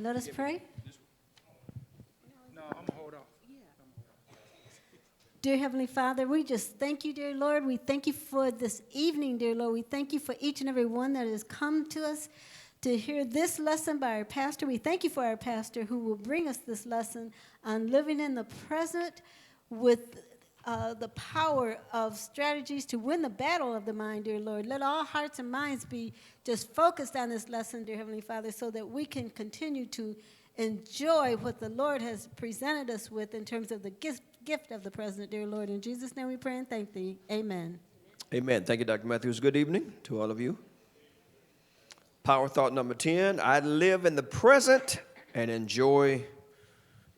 Let us pray. No, I'm going to hold off. Dear Heavenly Father, we just thank you, dear Lord. We thank you for this evening, dear Lord. We thank you for each and every one that has come to us to hear this lesson by our pastor. We thank you for our pastor who will bring us this lesson on living in the present with the power of strategies to win the battle of the mind, dear Lord. Let all hearts and minds be just focused on this lesson, dear Heavenly Father, so that we can continue to enjoy what the Lord has presented us with in terms of the gift of the present, dear Lord. In Jesus' name we pray and thank thee. Amen. Amen. Thank you, Dr. Matthews. Good evening to all of you. Power thought number 10, I live in the present and enjoy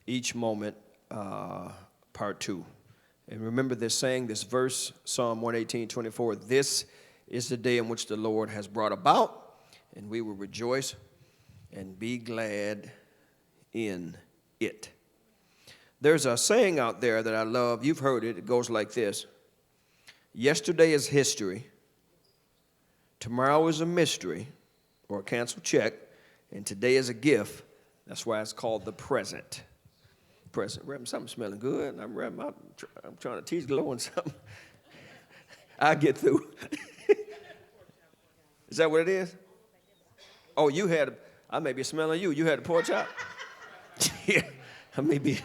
each moment, part 2. And remember this saying, this verse, Psalm 118:24, this is the day in which the Lord has brought about, and we will rejoice and be glad in it. There's a saying out there that I love. You've heard it. It goes like this. Yesterday is history. Tomorrow is a mystery or a canceled check. And today is a gift. That's why it's called the present. Present. Reverend, something smelling good. I'm trying to teach glowing something. I'll get through. Is that what it is? Oh, I may be smelling you. You had a pork chop? Yeah, I may be.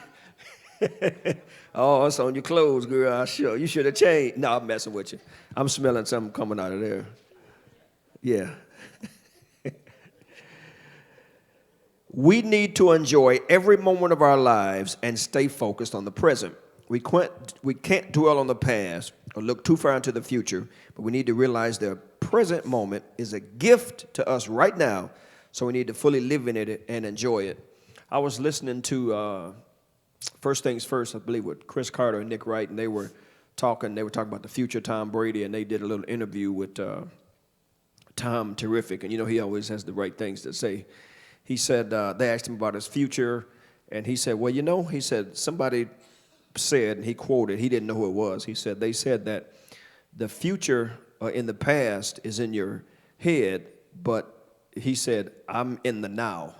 Oh, it's on your clothes, girl. Sure. You should have changed. No, I'm messing with you. I'm smelling something coming out of there. Yeah. We need to enjoy every moment of our lives and stay focused on the present. We can't dwell on the past or look too far into the future, but we need to realize the present moment is a gift to us right now, so we need to fully live in it and enjoy it. I was listening to First Things First, I believe, with Chris Carter and Nick Wright, and they were talking about the future Tom Brady, and they did a little interview with Tom Terrific, and he always has the right things to say. He said, they asked him about his future, and he said, well, he said, somebody said, and he quoted, he didn't know who it was, he said, they said that the future in the past is in your head, but he said, I'm in the now.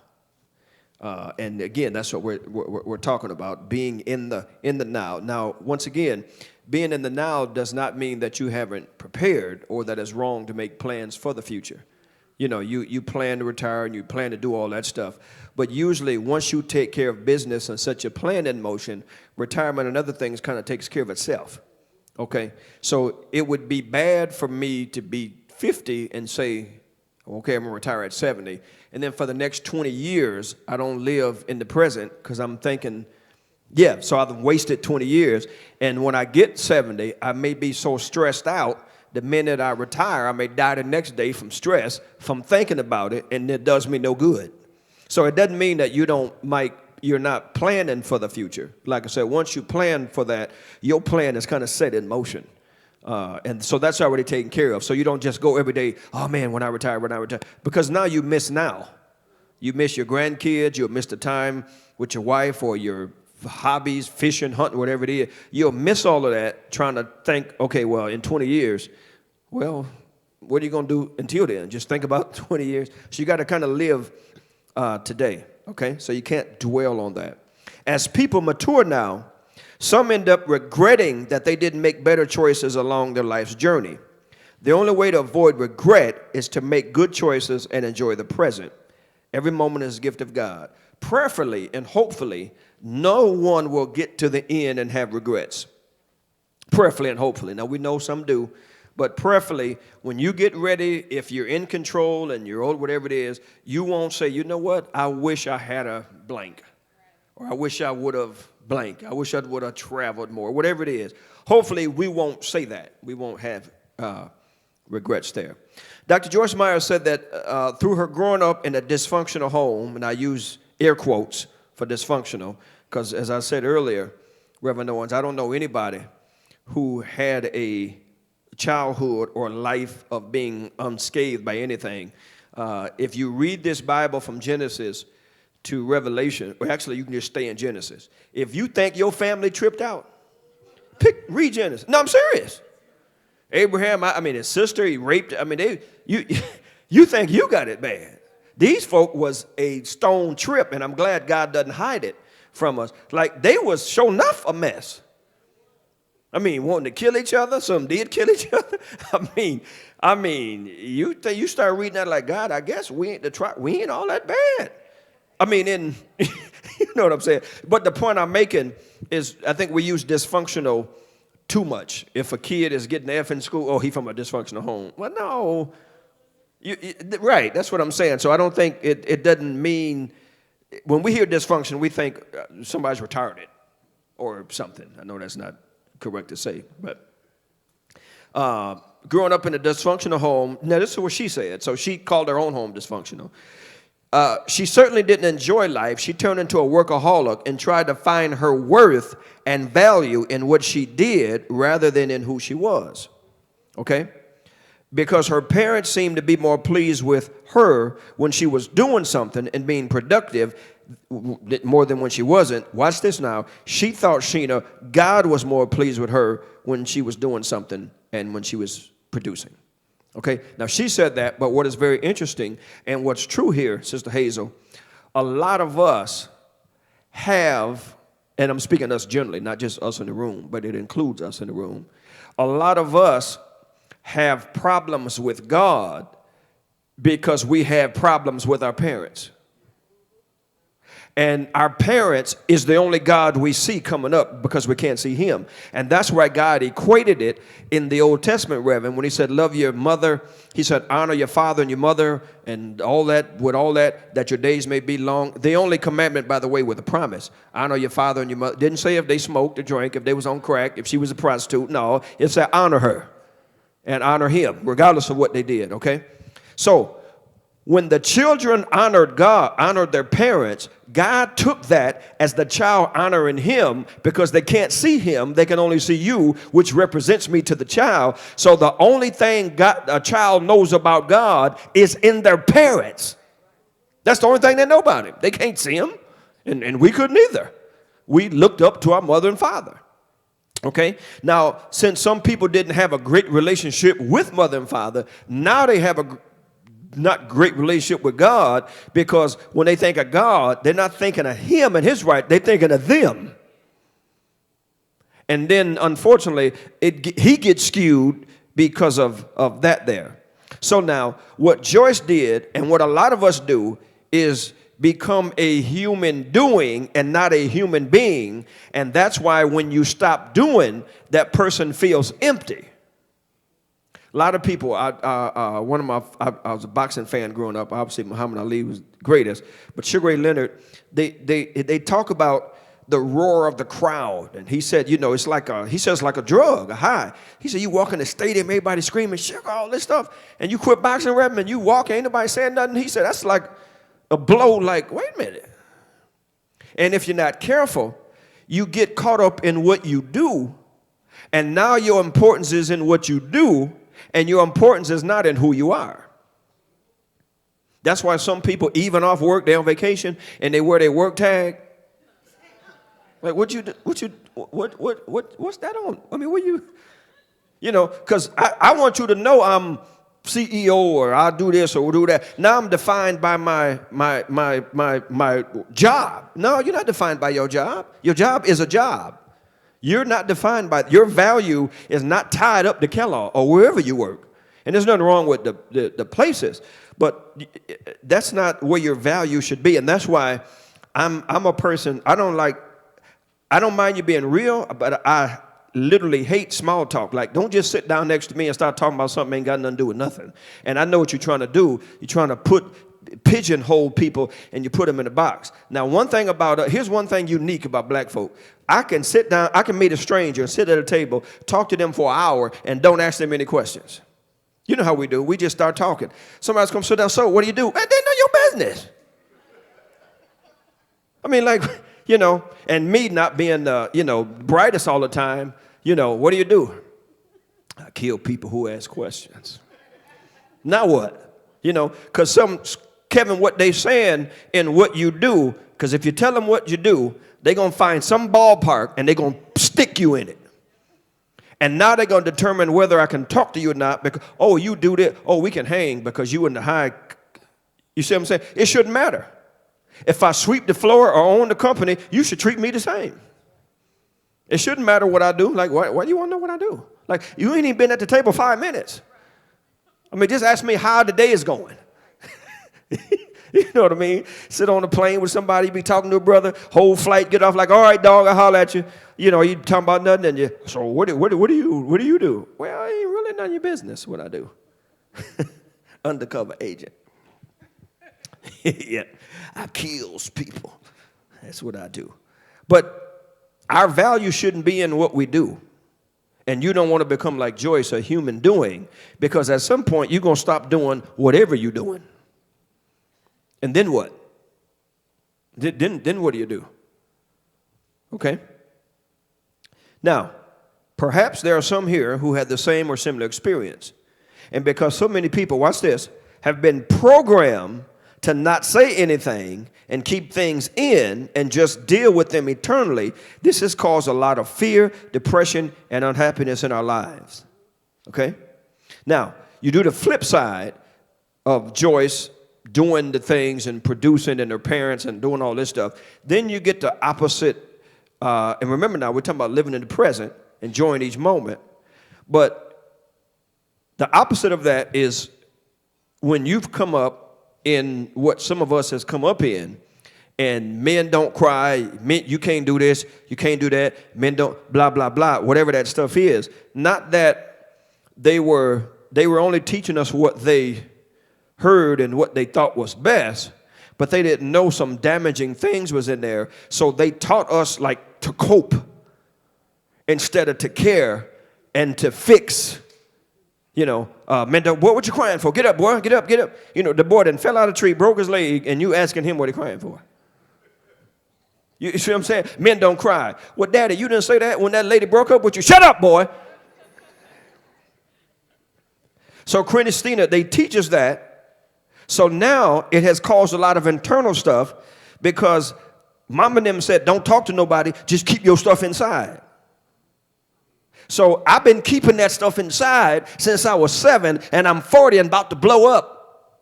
And again, that's what we're talking about, being in the now. Now, once again, being in the now does not mean that you haven't prepared or that it's wrong to make plans for the future. You plan to retire and you plan to do all that stuff. But usually once you take care of business and set your plan in motion, retirement and other things kind of takes care of itself. Okay? So it would be bad for me to be 50 and say, okay, I'm going to retire at 70. And then for the next 20 years, I don't live in the present because I'm thinking, so I've wasted 20 years. And when I get 70, I may be so stressed out. The minute I retire, I may die the next day from stress, from thinking about it, and it does me no good. So it doesn't mean that you're not planning for the future. Like I said, once you plan for that, your plan is kind of set in motion. And so that's already taken care of. So you don't just go every day, oh man, when I retire. Because now you miss now. You miss your grandkids, you'll miss the time with your wife or your hobbies, fishing, hunting, whatever it is. You'll miss all of that trying to think, okay, well, in 20 years, well, what are you going to do until then? Just think about 20 years. So you got to kind of live today, okay? So you can't dwell on that. As people mature now, some end up regretting that they didn't make better choices along their life's journey. The only way to avoid regret is to make good choices and enjoy the present. Every moment is a gift of God. Prayerfully and hopefully, no one will get to the end and have regrets. Prayerfully and hopefully. Now, we know some do, but prayerfully, when you get ready, if you're in control and you're old, whatever it is, you won't say, you know what, I wish I had a blank, or I wish I would have blank. I wish I would have traveled more, whatever it is. Hopefully, we won't say that. We won't have regrets there. Dr. Joyce Meyer said that through her growing up in a dysfunctional home, and I use air quotes for dysfunctional, because as I said earlier, Reverend Owens, I don't know anybody who had a childhood or life of being unscathed by anything. If you read this Bible from Genesis to Revelation, or actually you can just stay in Genesis. If you think your family tripped out, read Genesis. No, I'm serious. Abraham, his sister, he raped, you think you got it bad. These folk was a stone trip, and I'm glad God doesn't hide it from us. Like, they was sure enough a mess. I mean, wanting to kill each other. Some did kill each other. I mean, you start reading that like, God, I guess we ain't all that bad. I mean, you know what I'm saying? But the point I'm making is, I think we use dysfunctional too much. If a kid is getting F in school, oh, he from a dysfunctional home. Well, no. Right, that's what I'm saying. So I don't think it doesn't mean, when we hear dysfunction, we think somebody's retarded or something. I know that's not correct to say, but growing up in a dysfunctional home, now this is what she said. So she called her own home dysfunctional. She certainly didn't enjoy life. She turned into a workaholic and tried to find her worth and value in what she did rather than in who she was. Okay? Because her parents seemed to be more pleased with her when she was doing something and being productive more than when she wasn't. Watch this now. She thought, Sheena, God was more pleased with her when she was doing something and when she was producing. Okay, now she said that, but what is very interesting and what's true here, Sister Hazel, a lot of us have, and I'm speaking us generally, not just us in the room, but it includes us in the room. A lot of us have problems with God because we have problems with our parents. And our parents is the only God we see coming up because we can't see him. And that's why God equated it in the Old Testament, Reverend, when he said, love your mother. He said, honor your father and your mother and all that, with all that, that your days may be long. The only commandment, by the way, with a promise. Honor your father and your mother. Didn't say if they smoked or drank, if they was on crack, if she was a prostitute. No, it said honor her and honor him, regardless of what they did, okay? So, when the children honored God, honored their parents, God took that as the child honoring him because they can't see him. They can only see you, which represents me to the child. So the only thing a child knows about God is in their parents. That's the only thing they know about him. They can't see him, and we couldn't either. We looked up to our mother and father. Okay? Now, since some people didn't have a great relationship with mother and father, now they have a not great relationship with God, because when they think of God, they're not thinking of him and his right, they're thinking of them. And then, unfortunately, he gets skewed because of that there. So now, what Joyce did and what a lot of us do is become a human doing and not a human being. And that's why when you stop doing, that person feels empty. A lot of people, I was a boxing fan growing up. Obviously, Muhammad Ali was the greatest. But Sugar Ray Leonard, they talk about the roar of the crowd. And he said, it's like a drug, a high. He said, you walk in the stadium, everybody screaming, Sugar, all this stuff. And you quit boxing, Reverend, and you walk, ain't nobody saying nothing. He said, that's like a blow, like, wait a minute. And if you're not careful, you get caught up in what you do. And now your importance is in what you do. And your importance is not in who you are. That's why some people, even off work, they're on vacation, and they wear their work tag. Like, what's that on? I mean, because I want you to know I'm CEO or I do this or do that. Now I'm defined by my job. No, you're not defined by your job. Your job is a job. You're not defined by, your value is not tied up to Kellogg or wherever you work. And there's nothing wrong with the places, but that's not where your value should be. And that's why I'm a person, I don't mind you being real, but I literally hate small talk. Like, don't just sit down next to me and start talking about something that ain't got nothing to do with nothing. And I know what you're trying to do. You're trying to pigeonhole people and you put them in a box. Now, here's one thing unique about black folk. I can sit down, I can meet a stranger and sit at a table, talk to them for an hour and don't ask them any questions. You know how we do. We just start talking. Somebody's come sit down. So what do you do? They know your business. I mean, like, and me not being, brightest all the time, what do? I kill people who ask questions. Now what? Because Kevin, what they saying in what you do, because if you tell them what you do, they're going to find some ballpark and they're going to stick you in it. And now they're going to determine whether I can talk to you or not because, oh, you do this. Oh, we can hang because you in the high, You see what I'm saying? It shouldn't matter. If I sweep the floor or own the company, you should treat me the same. It shouldn't matter what I do. Like, why do you want to know what I do? Like, you ain't even been at the table 5 minutes. I mean, just ask me how the day is going. You know what I mean? Sit on a plane with somebody, be talking to a brother, whole flight, get off like, all right, dog, I'll holler at you. You know, you talking about nothing, and you, so what do you do? Well, it ain't really none of your business what I do. Undercover agent. Yeah, I kills people. That's what I do. But our value shouldn't be in what we do. And you don't want to become like Joyce, a human doing, because at some point you're going to stop doing whatever you're doing. And then what? Then what do you do? Okay. Now, perhaps there are some here who had the same or similar experience. And because so many people, watch this, have been programmed to not say anything and keep things in and just deal with them eternally, this has caused a lot of fear, depression, and unhappiness in our lives. Okay? Now, you do the flip side of Joyce doing the things and producing and her parents and doing all this stuff. Then you get the opposite. And remember now, we're talking about living in the present, enjoying each moment. But the opposite of that is when you've come up in what some of us has come up in, and men don't cry, men, you can't do this, you can't do that, men don't, blah, blah, blah, whatever that stuff is. Not that they were only teaching us what they heard and what they thought was best, but they didn't know some damaging things was in there. So they taught us like to cope instead of to care and to fix. You know, men don't, boy, what you crying for? Get up, boy, get up, get up. You know, the boy done fell out of a tree, broke his leg, and you asking him what he crying for. You see what I'm saying? Men don't cry. Well, daddy, you didn't say that when that lady broke up with you. Shut up, boy. So Christina, they teach us that. So now it has caused a lot of internal stuff because mom and them said, don't talk to nobody, just keep your stuff inside. So I've been keeping that stuff inside since I was 7, and I'm 40 and about to blow up.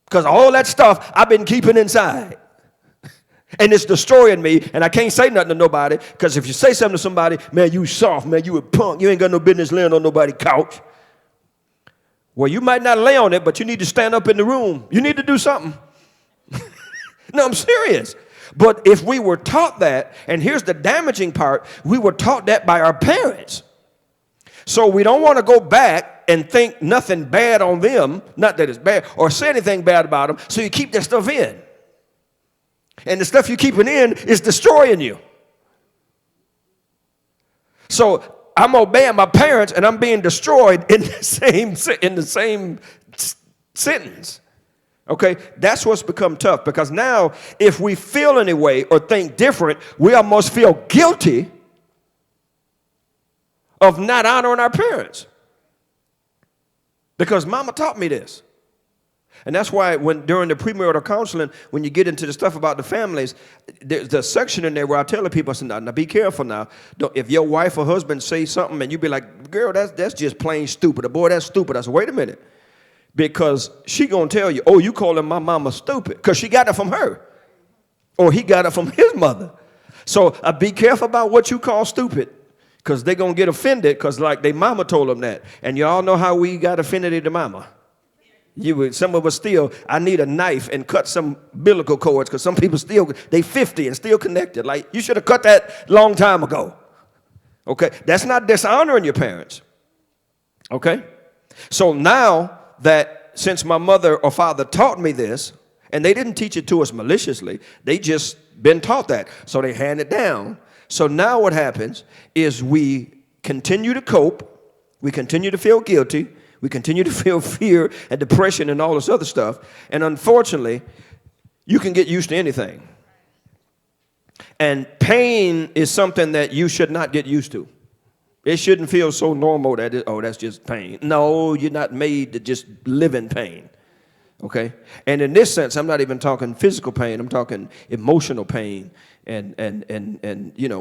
Because all that stuff I've been keeping inside. And it's destroying me, and I can't say nothing to nobody, because if you say something to somebody, man, you soft, man, you a punk, you ain't got no business laying on nobody's couch. Well, you might not lay on it, but you need to stand up in the room. You need to do something. No, I'm serious. But if we were taught that, and here's the damaging part, we were taught that by our parents. So we don't want to go back and think nothing bad on them, not that it's bad, or say anything bad about them, so you keep that stuff in. And the stuff you're keeping in is destroying you. So I'm obeying my parents, and I'm being destroyed in the same sentence. Okay, that's what's become tough, because now if we feel any way or think different, we almost feel guilty of not honoring our parents. Because mama taught me this. And that's why during the premarital counseling, when you get into the stuff about the families, there's a section in there where I tell the people, I say, now be careful now. If your wife or husband say something and you be like, girl, that's just plain stupid. Or boy, that's stupid. I said, wait a minute. Because she going to tell you, oh, you calling my mama stupid. Because she got it from her. Or he got it from his mother. So be careful about what you call stupid. Because they're going to get offended because like their mama told them that. And y'all know how we got offended at the mama. Some of us still, I need a knife and cut some umbilical cords because some people still, they 50 and still connected. Like, you should have cut that long time ago. Okay? That's not dishonoring your parents. Okay? So now that since my mother or father taught me this, and they didn't teach it to us maliciously, they just been taught that. So they hand it down. So now what happens is we continue to cope, we continue to feel guilty, we continue to feel fear and depression and all this other stuff. And unfortunately, you can get used to anything. And pain is something that you should not get used to. It shouldn't feel so normal that, that's just pain. No, you're not made to just live in pain. Okay? And in this sense, I'm not even talking physical pain. I'm talking emotional pain and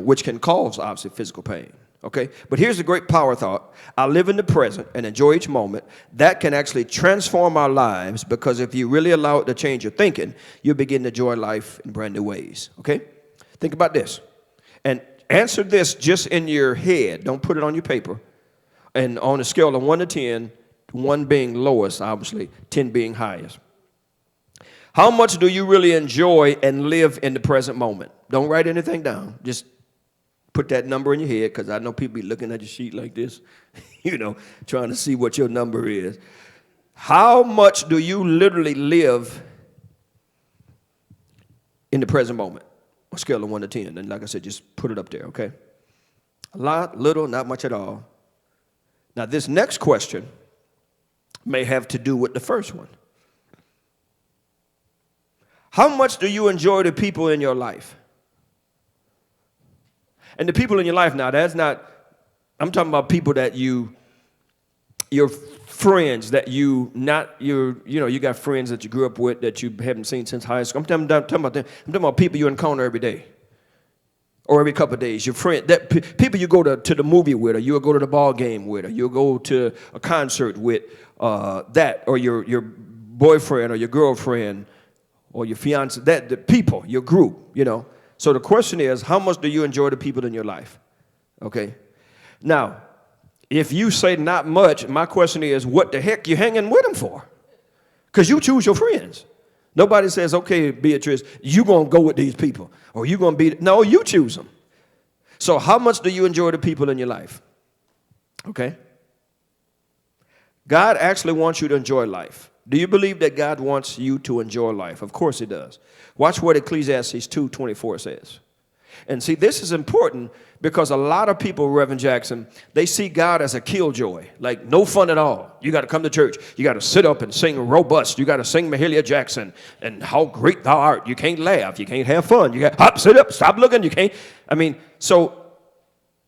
which can cause, obviously, physical pain. Okay? But here's a great power thought. I live in the present and enjoy each moment. That can actually transform our lives, because if you really allow it to change your thinking, you'll begin to enjoy life in brand new ways. Okay? Think about this. And answer this just in your head. Don't put it on your paper. And on a scale of 1 to 10, 1 being lowest, obviously, 10 being highest. How much do you really enjoy and live in the present moment? Don't write anything down. Just put that number in your head, because I know people be looking at your sheet like this, trying to see what your number is. How much do you literally live in the present moment? On a scale of 1 to 10. And like I said, just put it up there, okay? A lot, little, not much at all. Now, this next question may have to do with the first one. How much do you enjoy the people in your life? And the people in your life now, that's not, I'm talking about people that your friends that you got friends that you grew up with that you haven't seen since high school. I'm talking about them. I'm talking about people you encounter every day or every couple of days. Your friend, people you go to the movie with, or you'll go to the ball game with, or you'll go to a concert with, that, or your boyfriend or your girlfriend or your fiance, the people, your group, So the question is, how much do you enjoy the people in your life? Okay. Now, if you say not much, my question is, what the heck you hanging with them for? Because you choose your friends. Nobody says, okay, Beatrice, you going to go with these people. Or you going to be, no, you choose them. So how much do you enjoy the people in your life? Okay. God actually wants you to enjoy life. Do you believe that God wants you to enjoy life? Of course he does. Watch what Ecclesiastes 2:24 says. And see, this is important because a lot of people, Reverend Jackson, they see God as a killjoy, like no fun at all. You got to come to church. You got to sit up and sing robust. You got to sing Mahalia Jackson and how great thou art. You can't laugh. You can't have fun. You got hop, sit up, stop looking. You can't. So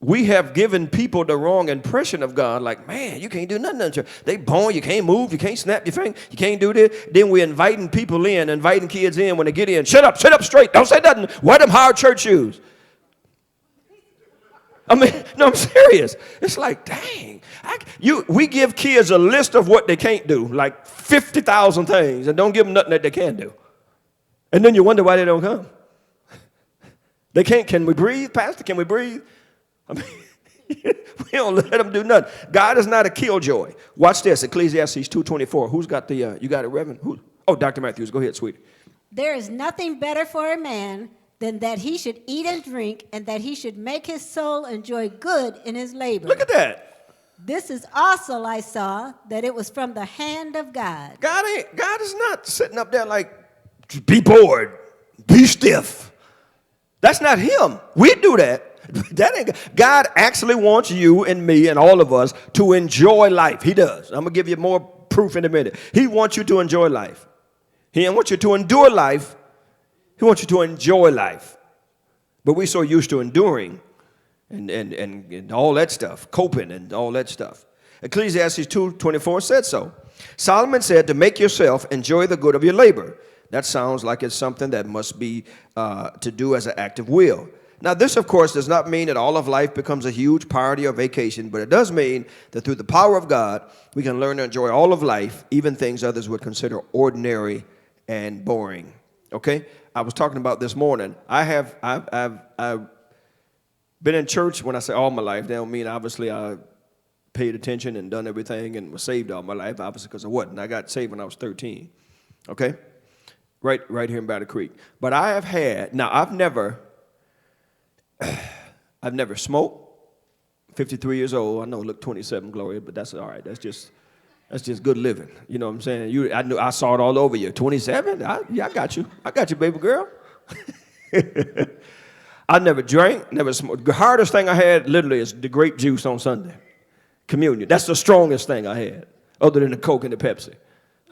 we have given people the wrong impression of God, like, man, you can't do nothing in church. They born, you can't move, you can't snap your finger, you can't do this. Then we're inviting people in, inviting kids in. When they get in, shut up straight, don't say nothing. Wear them hard church shoes. No, I'm serious. It's like, dang. We give kids a list of what they can't do, like 50,000 things, and don't give them nothing that they can do. And then you wonder why they don't come. They can't. Can we breathe, Pastor? Can we breathe? We don't let them do nothing. God is not a killjoy. Watch this, Ecclesiastes 2:24. Who's got the, you got it, Reverend? Who? Oh, Dr. Matthews, go ahead, sweetie. There is nothing better for a man than that he should eat and drink, and that he should make his soul enjoy good in his labor. Look at that. This is also, I saw, that it was from the hand of God. God is not sitting up there like, be bored, be stiff. That's not him. We do that. God actually wants you and me and all of us to enjoy life. He does. I'm going to give you more proof in a minute. He wants you to enjoy life. He doesn't want you to endure life. He wants you to enjoy life. But we're so used to enduring and all that stuff, coping and all that stuff. Ecclesiastes 2:24 said so. Solomon said to make yourself enjoy the good of your labor. That sounds like it's something that must be to do as an act of will. Now, this, of course, does not mean that all of life becomes a huge party or vacation, but it does mean that through the power of God, we can learn to enjoy all of life, even things others would consider ordinary and boring. Okay? I was talking about this morning. I've been in church. When I say all my life, that don't mean obviously I paid attention and done everything and was saved all my life, obviously, because I wasn't. I got saved when I was 13. Okay? Right here in Battle Creek. But I have had, now I've never smoked. 53 years old. I know I look 27, Gloria, but that's all right. That's just good living. You know what I'm saying? I saw it all over you. 27? I got you. I got you, baby girl. I never drank, never smoked. The hardest thing I had literally is the grape juice on Sunday. Communion. That's the strongest thing I had, other than the Coke and the Pepsi.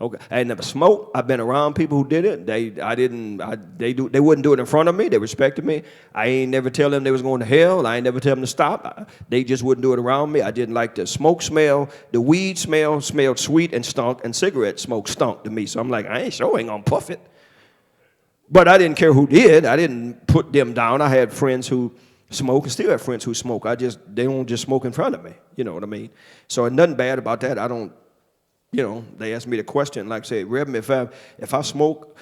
Okay. I ain't never smoked. I've been around people who did it. They wouldn't do it in front of me. They respected me. I ain't never tell them they was going to hell. I ain't never tell them to stop. They just wouldn't do it around me. I didn't like the smoke smell. The weed smelled sweet and stunk, and cigarette smoke stunk to me. So I'm like, I ain't gonna puff it. But I didn't care who did. I didn't put them down. I had friends who smoke, and still have friends who smoke. They don't just smoke in front of me. You know what I mean? So nothing bad about that. I don't, they asked me the question, like I said, Reverend, if I smoke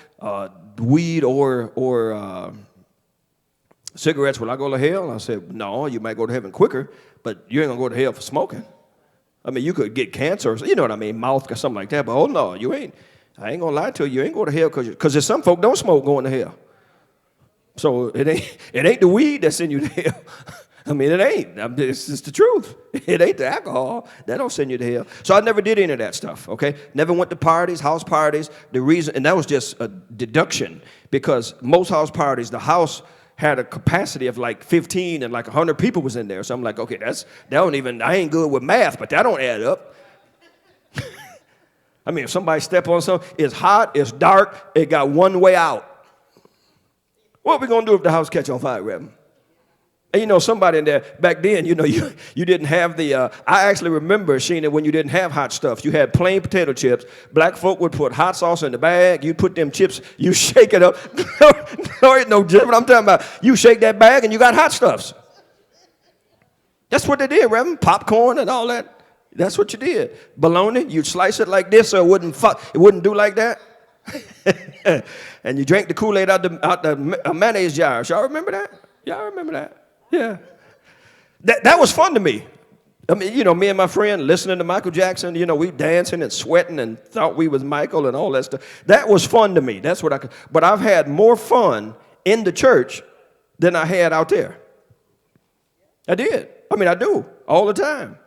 weed or cigarettes, will I go to hell? I said, no, you might go to heaven quicker, but you ain't gonna go to hell for smoking. I mean, you could get cancer, you know what I mean, mouth or something like that, but oh no, you ain't. I ain't gonna lie to you, you ain't going to hell because there's some folk don't smoke going to hell. So it ain't the weed that send you to hell. I mean, it ain't. It's just the truth. It ain't the alcohol. That don't send you to hell. So I never did any of that stuff, okay? Never went to parties, house parties. The reason, and that was just a deduction, because most house parties, the house had a capacity of like 15 and like 100 people was in there. So I'm like, okay, I ain't good with math, but that don't add up. I mean, if somebody step on something, it's hot, it's dark, it got one way out. What are we going to do if the house catch on fire, Reverend? And somebody in there, back then, you didn't have the, I actually remember, Sheena, when you didn't have hot stuff. You had plain potato chips. Black folk would put hot sauce in the bag. You put them chips, you shake it up. No, ain't no different. I'm talking about you shake that bag and you got hot stuffs. That's what they did, Reverend. Popcorn and all that. That's what you did. Bologna, you'd slice it like this so it wouldn't do like that. And you drank the Kool-Aid out the mayonnaise jar. Y'all remember that? Y'all remember that? Yeah. That was fun to me. I mean, me and my friend listening to Michael Jackson, we dancing and sweating and thought we was Michael and all that stuff. That was fun to me. That's what but I've had more fun in the church than I had out there. I did. I do all the time.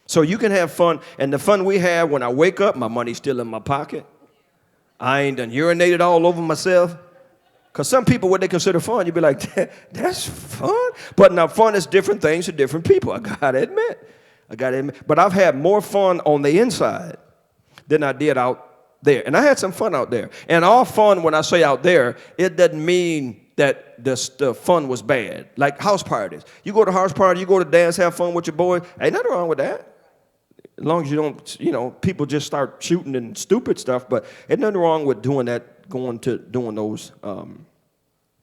So you can have fun, and the fun we have when I wake up, my money's still in my pocket. I ain't done urinated all over myself. Because some people, what they consider fun, you'd be like, that's fun? But now fun is different things to different people, I gotta admit. But I've had more fun on the inside than I did out there. And I had some fun out there. And all fun, when I say out there, it doesn't mean that the fun was bad. Like house parties. You go to a house party, you go to dance, have fun with your boy. Ain't nothing wrong with that. As long as you don't, people just start shooting and stupid stuff, but ain't nothing wrong with doing that, doing those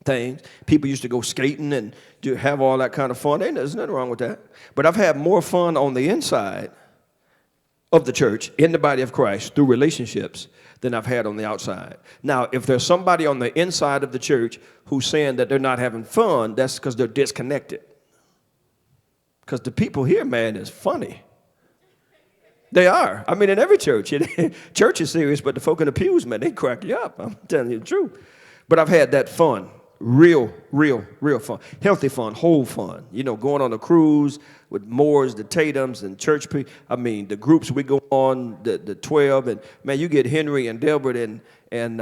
things. People used to go skating and have all that kind of fun. There's nothing wrong with that. But I've had more fun on the inside of the church, in the body of Christ, through relationships, than I've had on the outside. Now, if there's somebody on the inside of the church who's saying that they're not having fun, that's because they're disconnected. Because the people here, man, is funny. They are. In every church. Church is serious, but the folk in the pews, man, they crack you up. I'm telling you the truth. But I've had that fun. Real fun. Healthy fun, whole fun. Going on a cruise with Moores, the Tatums, and church people. The groups we go on, the 12. And, man, you get Henry and Delbert and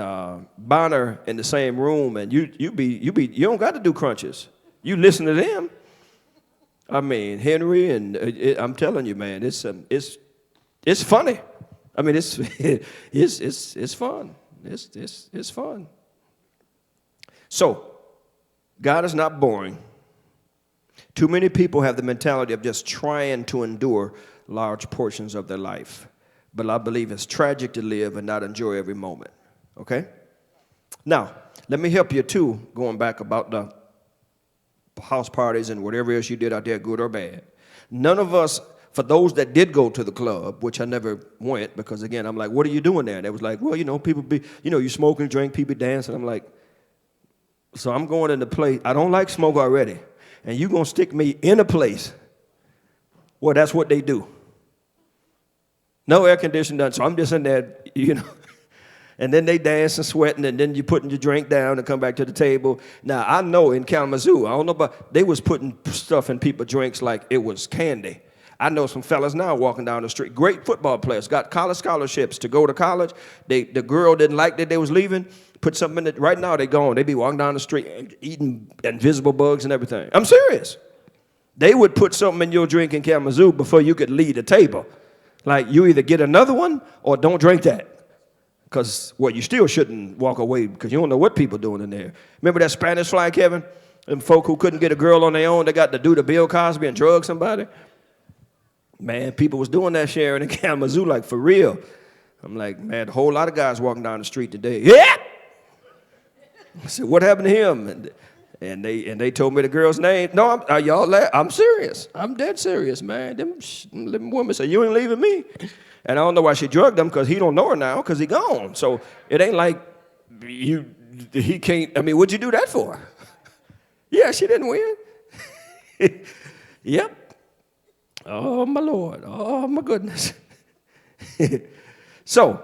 Bonner in the same room, and you don't got to do crunches. You listen to them. Henry, and I'm telling you, man, it's funny. It's fun. It's fun. So, God is not boring. Too many people have the mentality of just trying to endure large portions of their life. But I believe it's tragic to live and not enjoy every moment. Okay? Now, let me help you too, going back about the house parties and whatever else you did out there, good or bad. None of us, for those that did go to the club, which I never went, because again, I'm like, what are you doing there? And they was like, well, people you smoke and drink, people dance. And I'm like, so I'm going in the place. I don't like smoke already. And you going to stick me in a place where that's what they do. No air conditioning done. So I'm just in there, And then they dance and sweating, and then you putting your drink down and come back to the table. Now, I know in Kalamazoo, I don't know about, they was putting stuff in people's drinks like it was candy. I know some fellas now walking down the street, great football players, got college scholarships to go to college. The girl didn't like that they was leaving, put something in it. Right now they gone. They be walking down the street eating invisible bugs and everything. I'm serious. They would put something in your drink in Kalamazoo before you could leave the table. Like you either get another one or don't drink that. Because, you still shouldn't walk away because you don't know what people doing in there. Remember that Spanish fly, Kevin? Them folk who couldn't get a girl on their own, they got to do the Bill Cosby and drug somebody. Man, people was doing that sharing in Kalamazoo, like for real. I'm like, man, a whole lot of guys walking down the street today. Yeah! I said, what happened to him? And they told me the girl's name. No, I'm serious. I'm dead serious, man. Them women say, you ain't leaving me. And I don't know why she drugged him, because he don't know her now, because he gone. So it ain't like he can't. I mean, what'd you do that for? Yeah, she didn't win. Yep. Oh, my Lord. Oh, my goodness. So,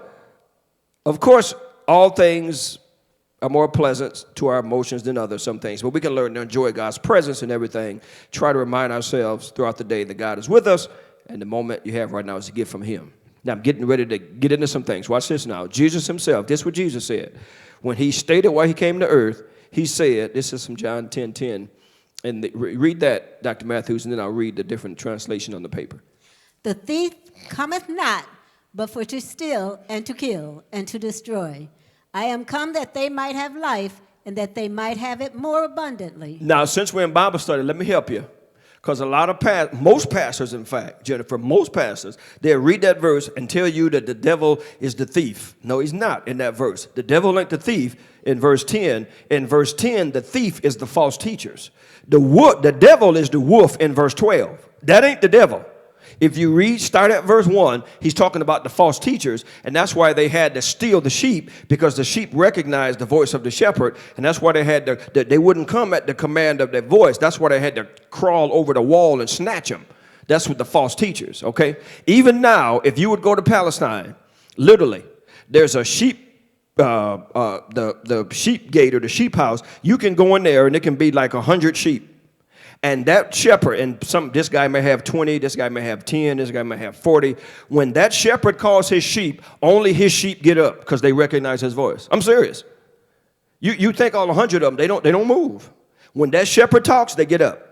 of course, all things are more pleasant to our emotions than others, some things. But we can learn to enjoy God's presence in everything. Try to remind ourselves throughout the day that God is with us, and the moment you have right now is a gift from him. Now, I'm getting ready to get into some things. Watch this now. Jesus himself, this is what Jesus said. When he stated why he came to earth, he said, this is from John 10:10. And read that, Dr. Matthews, and then I'll read the different translation on the paper. The thief cometh not, but for to steal and to kill and to destroy. I am come that they might have life, and that they might have it more abundantly. Now, since we're in Bible study, let me help you. Because a lot of most pastors, in fact, Jennifer, most pastors, they'll read that verse and tell you that the devil is the thief. No, he's not in that verse. The devil ain't the thief in verse 10. In verse 10, the thief is the false teachers. The devil is the wolf in verse 12. That ain't the devil. If you start at verse 1, he's talking about the false teachers, and that's why they had to steal the sheep, because the sheep recognized the voice of the shepherd, and that's why they wouldn't come at the command of their voice. That's why they had to crawl over the wall and snatch them. That's what the false teachers, okay? Even now, if you would go to Palestine, literally, there's a sheep, the sheep gate or the sheep house. You can go in there, and it can be like 100 sheep. And that shepherd, and this guy may have 20, this guy may have 10, this guy may have 40. When that shepherd calls his sheep, only his sheep get up because they recognize his voice. I'm serious. You think all 100 of them, they don't move. When that shepherd talks, they get up.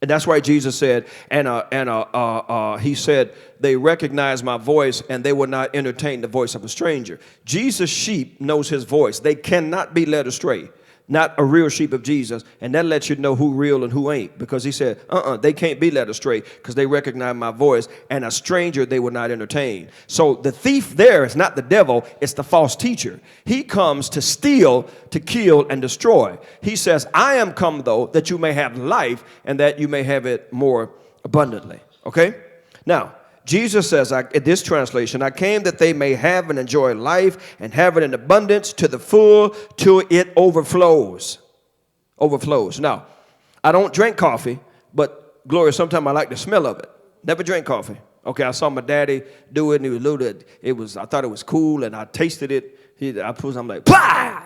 And that's why Jesus said, he said, they recognize my voice and they will not entertain the voice of a stranger. Jesus' sheep knows his voice. They cannot be led astray. Not a real sheep of Jesus, and that lets you know who real and who ain't, because he said, they can't be led astray because they recognize my voice, and a stranger they will not entertain. So the thief there is not the devil, it's the false teacher. He comes to steal, to kill, and destroy. He says, I am come, though, that you may have life, and that you may have it more abundantly. Okay? Now, Jesus says, in this translation, I came that they may have and enjoy life and have it in abundance to the full, till it overflows. Overflows. Now, I don't drink coffee, but Gloria, sometimes I like the smell of it. Never drink coffee. Okay, I saw my daddy do it, and he was loaded. I thought it was cool, and I tasted it. I'm like, bah!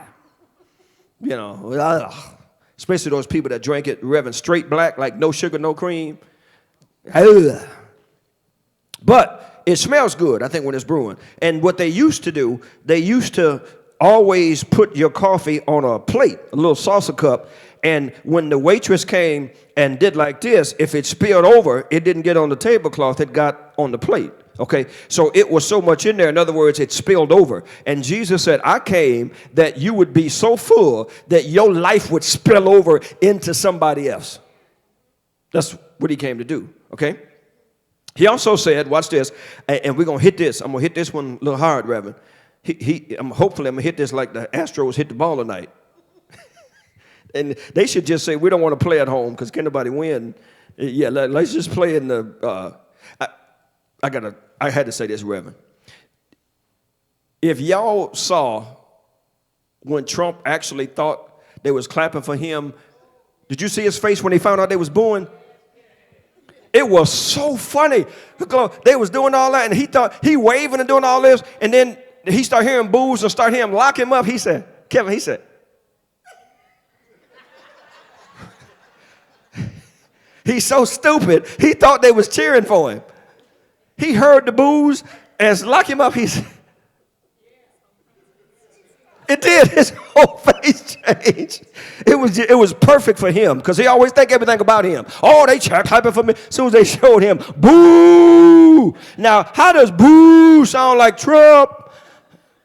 You know, especially those people that drink it, Reverend straight black, like no sugar, no cream. Ugh. But it smells good, I think, when it's brewing. And what they used to do, they used to always put your coffee on a plate, a little salsa cup. And when the waitress came and did like this, if it spilled over, it didn't get on the tablecloth, it got on the plate. Okay, so it was so much in there. In other words, it spilled over. And Jesus said, I came that you would be so full that your life would spill over into somebody else. That's what he came to do. Okay. He also said, watch this, and we're going to hit this. I'm going to hit this one a little hard, Reverend. Hopefully I'm going to hit this like the Astros hit the ball tonight. And they should just say, we don't want to play at home because can nobody win. Yeah, let's just play in the, I had to say this, Reverend. If y'all saw when Trump actually thought they was clapping for him, did you see his face when they found out they was booing? It was so funny. They was doing all that, and he thought he waving and doing all this, and then he started hearing boos and started hearing him lock him up. He said, Kevin, he said, he's so stupid. He thought they was cheering for him. He heard the boos and lock him up. He said, it did. His whole face changed. It was perfect for him because he always think everything about him. Oh, they clapping for me. As soon as they showed him, boo. Now, how does boo sound like Trump?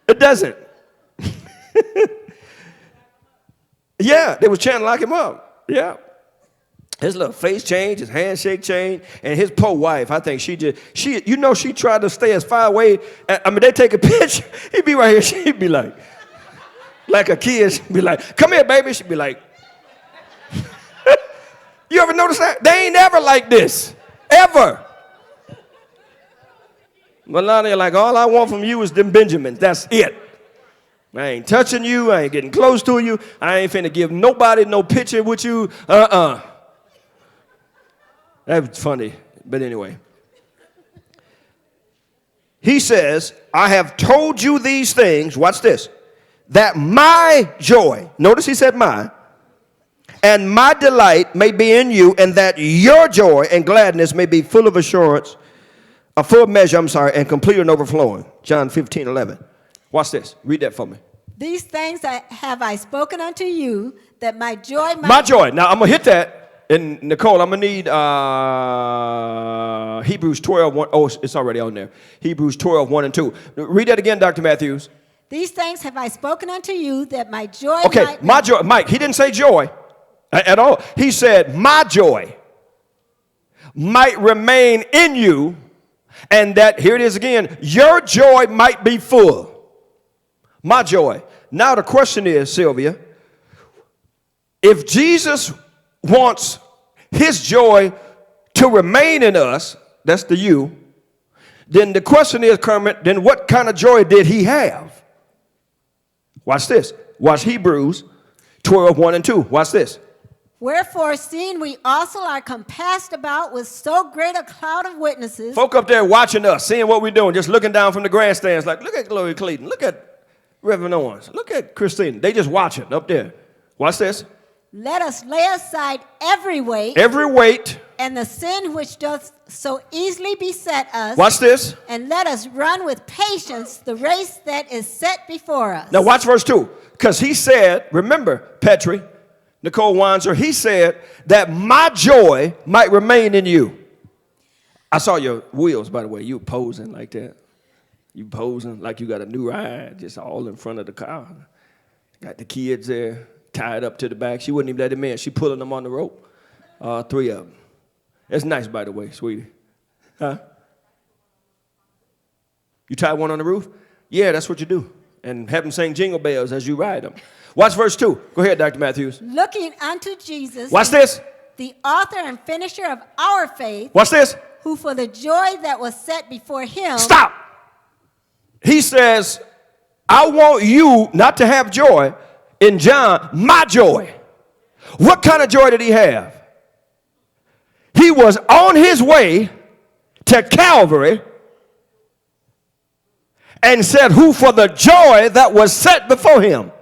It doesn't. Yeah, they was chanting lock him up. Yeah. His little face changed, his handshake changed, and his poor wife, I think she tried to stay as far away. I mean, they take a picture. He'd be right here. She'd be like a kid. She'd be like, come here, baby. She'd be like, You ever notice that? They ain't ever like this. Ever. Melania like, all I want from you is them Benjamins. That's it. I ain't touching you. I ain't getting close to you. I ain't finna give nobody no picture with you. That's funny. But anyway. He says, I have told you these things. Watch this. That my joy, notice he said my, and my delight may be in you, and that your joy and gladness may be full of assurance, a full measure, and complete and overflowing. John 15:11. Watch this. Read that for me. These things have I spoken unto you, that my joy might... My joy. Now, I'm going to hit that. And, Nicole, I'm going to need Hebrews 12, 1. Oh, it's already on there. Hebrews 12, 1 and 2. Read that again, Dr. Matthews. These things have I spoken unto you, that my joy Okay, might... my joy. Mike, he didn't say joy at all. He said, my joy might remain in you, and that, here it is again, your joy might be full. My joy. Now the question is, Sylvia, if Jesus wants his joy to remain in us, that's the you, then the question is, Kermit, then what kind of joy did he have? Watch this. Watch Hebrews 12, 1 and 2. Watch this. Wherefore, seeing we also are compassed about with so great a cloud of witnesses. Folk up there watching us, seeing what we're doing, just looking down from the grandstands like, look at Gloria Clayton, look at Reverend Owens, look at Christine. They just watching up there. Watch this. Let us lay aside every weight. Every weight. And the sin which doth so easily beset us. Watch this. And let us run with patience the race that is set before us. Now watch verse 2. Because he said, remember, Petri, Nicole Wanzer, he said that my joy might remain in you. I saw your wheels, by the way. You posing like that. You posing like you got a new ride, just all in front of the car. Got the kids there, tied up to the back. She wouldn't even let him in. She pulling them on the rope. 3 of them. It's nice, by the way, sweetie. Huh? You tie one on the roof? Yeah, that's what you do. And have them sing jingle bells as you ride them. Watch verse 2. Go ahead, Dr. Matthews. Looking unto Jesus. Watch this. The author and finisher of our faith. Watch this. Who for the joy that was set before him. Stop. He says, I want you not to have joy in John, my joy. What kind of joy did he have? He was on his way to Calvary and said, who for the joy that was set before him.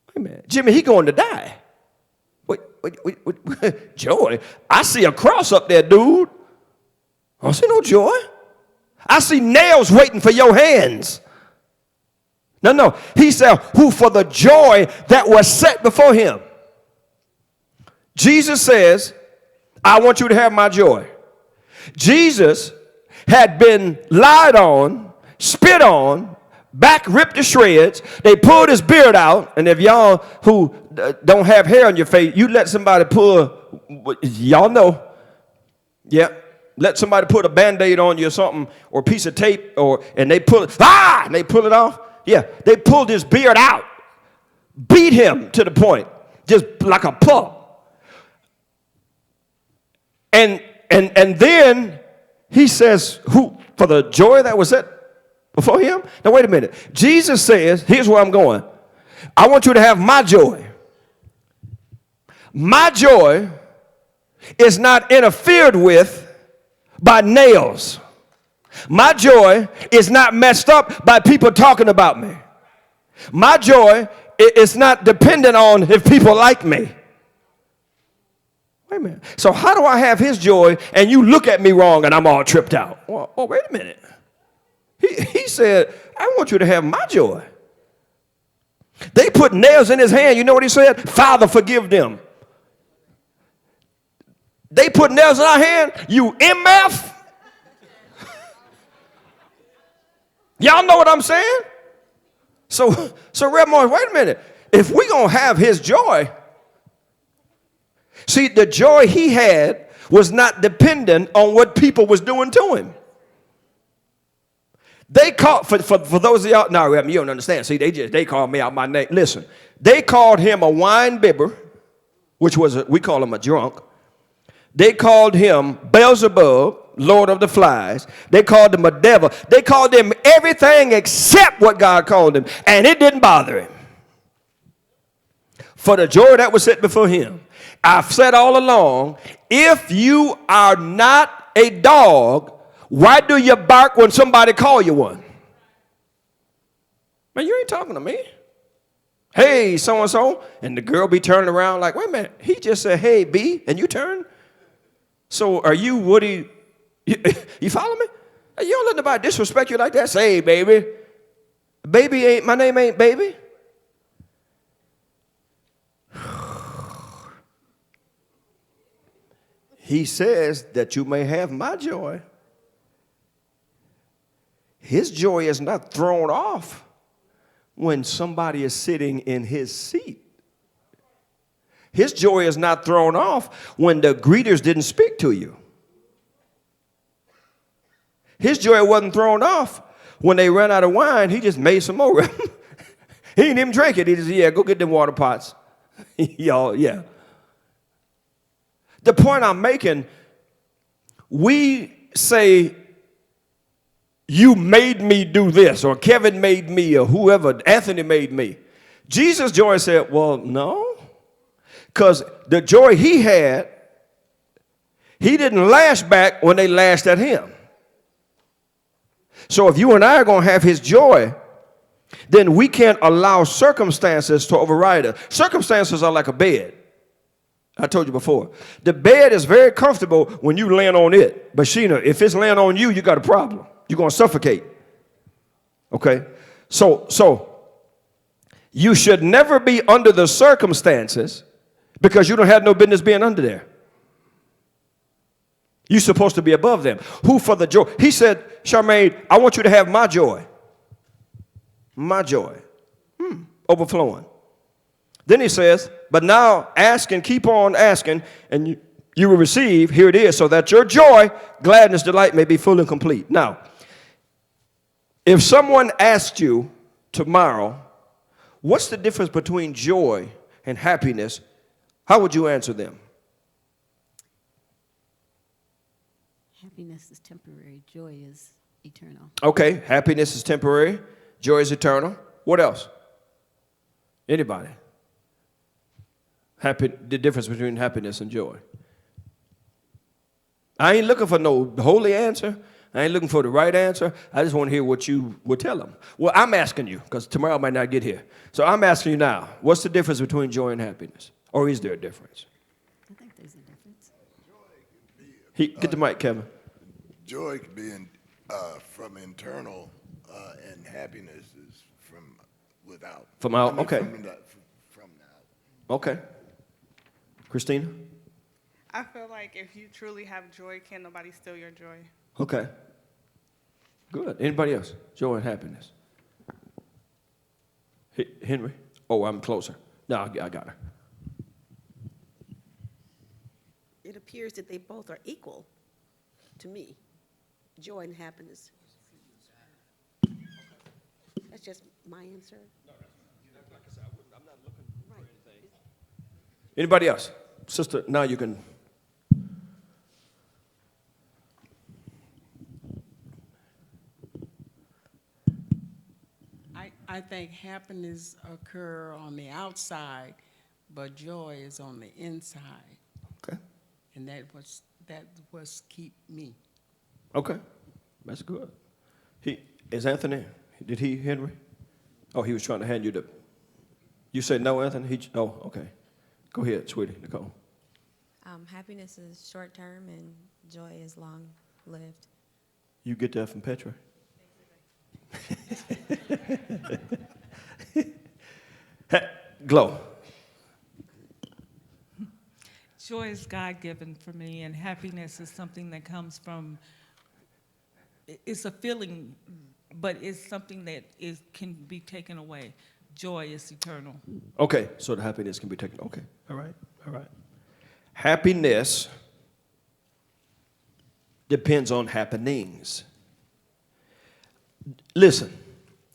Wait a minute, Jimmy, he going to die. Wait, joy? I see a cross up there, dude. I don't see no joy. I see nails waiting for your hands. No. He said, who for the joy that was set before him. Jesus says, I want you to have my joy. Jesus had been lied on, spit on, back ripped to shreds. They pulled his beard out. And if y'all who don't have hair on your face, you let somebody pull, y'all know. Yeah. Let somebody put a Band-Aid on you or something, or a piece of tape, and they pull it, and they pull it off. Yeah, they pulled his beard out, beat him to the point, just like a pup. And then he says, who, for the joy that was set before him? Now, wait a minute. Jesus says, here's where I'm going. I want you to have my joy. My joy is not interfered with by nails. My joy is not messed up by people talking about me. My joy is not dependent on if people like me. Wait a minute. So how do I have his joy and you look at me wrong and I'm all tripped out? Well, oh, wait a minute. He said, I want you to have my joy. They put nails in his hand. You know what he said? Father, forgive them. They put nails in our hand. You MF. Y'all know what I'm saying? So Rev Morris, wait a minute. If we're going to have his joy, see, the joy he had was not dependent on what people was doing to him. They called, for those of y'all, no, Rev, you don't understand. See, they called me out my name. Listen, they called him a wine bibber. which was, we call him a drunk. They called him Beelzebub, Lord of the Flies. They called him a devil. They called him everything except what God called him, and it didn't bother him. For the joy that was set before him. I've said all along, if you are not a dog, why do you bark when somebody call you one? Man, you ain't talking to me. Hey, so-and-so. And the girl be turning around like, wait a minute, he just said, hey, B, and you turn? So are you Woody? You follow me? You don't let nobody disrespect you like that. Say, hey, baby. Baby ain't, my name ain't baby. He says that you may have my joy. His joy is not thrown off when somebody is sitting in his seat. His joy is not thrown off when the greeters didn't speak to you. His joy wasn't thrown off when they ran out of wine. He just made some more. He didn't even drink it. He just, yeah, go get them water pots. Y'all, yeah. The point I'm making, we say, you made me do this, or Kevin made me, or whoever, Anthony made me. Jesus' joy said, well, no. Because the joy he had, he didn't lash back when they lashed at him. So if you and I are going to have his joy, then we can't allow circumstances to override us. Circumstances are like a bed. I told you before. The bed is very comfortable when you land on it. But Sheena, if it's laying on you, you got a problem. You're going to suffocate. Okay? So you should never be under the circumstances because you don't have no business being under there. You're supposed to be above them. Who for the joy? He said, Charmaine, I want you to have my joy. My joy. Overflowing. Then he says, but now ask and keep on asking, and you will receive. Here it is, so that your joy, gladness, delight may be full and complete. Now, if someone asked you tomorrow, what's the difference between joy and happiness? How would you answer them? Happiness is temporary. Joy is eternal. Okay, happiness is temporary. Joy is eternal. What else? Anybody? The difference between happiness and joy. I ain't looking for no holy answer. I ain't looking for the right answer. I just want to hear what you would tell them. Well, I'm asking you, because tomorrow I might not get here. So I'm asking you now, what's the difference between joy and happiness? Or is there a difference? I think there's a difference. Get the mic, Kevin. Joy can be from internal, and happiness is from without. From out, I mean, okay. From now. Okay. Christina? I feel like if you truly have joy, can't nobody steal your joy. Okay. Good. Anybody else? Joy and happiness. Henry? Oh, I'm closer. No, I got her. It appears that they both are equal to me, joy and happiness. That's just my answer. Anybody else? Sister, now you can. I think happiness occur on the outside, but joy is on the inside. Okay. And that was keep me. Okay. That's good. Is Anthony, did he, Henry? Oh, he was trying to hand you the. You said no, Anthony? Oh, okay. Go ahead, sweetie, Nicole. Happiness is short term and joy is long lived. You get that from Petra? Glow. Joy is God-given for me, and happiness is something that comes from, it's a feeling, but it's something that can be taken away. Joy is eternal. Okay, so the happiness can be taken. Okay, all right. Happiness depends on happenings. Listen,